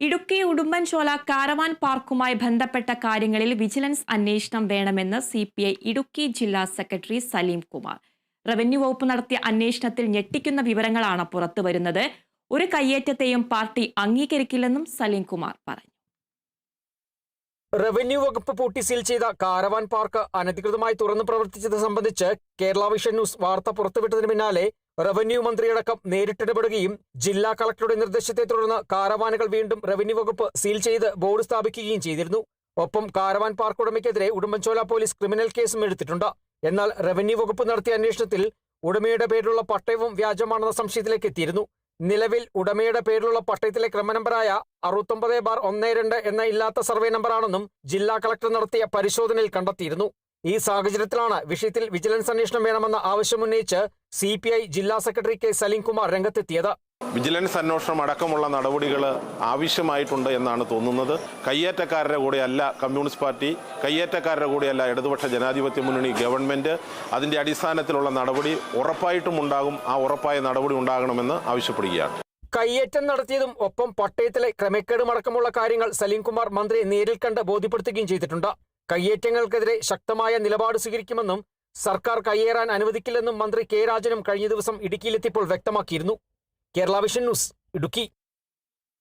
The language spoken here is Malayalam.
ഇടുക്കി ഉടുമ്പൻചോല കാരവാൻ പാർക്കുമായി ബന്ധപ്പെട്ട കാര്യങ്ങളിൽ വിജിലൻസ് അന്വേഷണം വേണമെന്ന് സിപിഐ ഇടുക്കി ജില്ലാ സെക്രട്ടറി സലീം കുമാർ. റവന്യൂ വകുപ്പ് നടത്തിയ അന്വേഷണത്തിൽ ഞെട്ടിക്കുന്ന വിവരങ്ങളാണ് പുറത്തുവരുന്നത്. ഒരു കയ്യേറ്റത്തെയും പാർട്ടി അംഗീകരിക്കില്ലെന്നും സലീം കുമാർ പറഞ്ഞു. റവന്യൂ വകുപ്പ് പൂട്ടി സീൽ ചെയ്ത കാരവാൻ പാർക്ക് അനധികൃതമായി തുറന്നു പ്രവർത്തിച്ചത് സംബന്ധിച്ച് കേരള വിഷൻ ന്യൂസ് വാർത്ത പുറത്തുവിട്ടതിന് പിന്നാലെ റവന്യൂ മന്ത്രിയടക്കം നേരിട്ടിടപെടുകയും ജില്ലാ കളക്ടറുടെ നിർദ്ദേശത്തെ തുടർന്ന് കാരവാനുകൾ വീണ്ടും റവന്യൂ വകുപ്പ് സീൽ ചെയ്ത് ബോർഡ് സ്ഥാപിക്കുകയും ചെയ്തിരുന്നു. ഒപ്പം കാരവാൻ പാർക്ക് ഉടമയ്ക്കെതിരെ ഉടുമ്പൻചോല പോലീസ് ക്രിമിനൽ കേസും എടുത്തിട്ടുണ്ട്. എന്നാൽ റവന്യൂ വകുപ്പ് നടത്തിയ അന്വേഷണത്തിൽ ഉടമയുടെ പേരിലുള്ള പട്ടയവും വ്യാജമാണെന്ന സംശയത്തിലേക്ക് എത്തിയിരുന്നു. നിലവിൽ ഉടമയുടെ പേരിലുള്ള പട്ടയത്തിലെ ക്രമനമ്പറായ 69/12 എന്ന ഇല്ലാത്ത സർവേ നമ്പറാണെന്നും ജില്ലാ കളക്ടർ നടത്തിയ പരിശോധനയിൽ കണ്ടെത്തിയിരുന്നു. ഈ സാഹചര്യത്തിലാണ് വിഷയത്തിൽ വിജിലൻസ് അന്വേഷണം വേണമെന്ന ആവശ്യമുന്നയിച്ച് സിപിഐ ജില്ലാ സെക്രട്ടറി കെ സലീം കുമാർ രംഗത്തെത്തിയത്. വിജിലൻസ് അന്വേഷണം അടക്കമുള്ള നടപടികൾ ആവശ്യമായിട്ടുണ്ട് എന്നാണ് തോന്നുന്നത്. കയ്യേറ്റക്കാരുടെ കൂടെയല്ല കമ്മ്യൂണിസ്റ്റ് പാർട്ടി, കയ്യേറ്റക്കാരുടെ കൂടെയല്ല ഇടതുപക്ഷ ജനാധിപത്യ മുന്നണി ഗവൺമെന്റ്. അതിന്റെ അടിസ്ഥാനത്തിലുള്ള നടപടി ഉറപ്പായിട്ടും ഉണ്ടാകും. ആ ഉറപ്പായ നടപടി ഉണ്ടാകണമെന്ന് ആവശ്യപ്പെടുകയാണ്. കയ്യേറ്റം നടത്തിയതും ഒപ്പം പട്ടയത്തിലെ ക്രമക്കേടുമടക്കമുള്ള കാര്യങ്ങൾ സലീം കുമാർ മന്ത്രിയെ നേരിൽ കണ്ട് ബോധ്യപ്പെടുത്തുകയും ചെയ്തിട്ടുണ്ട്. കയ്യേറ്റങ്ങൾക്കെതിരെ ശക്തമായ നിലപാട് സ്വീകരിക്കുമെന്നും സർക്കാർ കയ്യേറാൻ അനുവദിക്കില്ലെന്നും മന്ത്രി കെ രാജനും കഴിഞ്ഞ ദിവസം ഇടുക്കിയിലെത്തിയപ്പോൾ വ്യക്തമാക്കിയിരുന്നു. Kerala vision news, Idukki.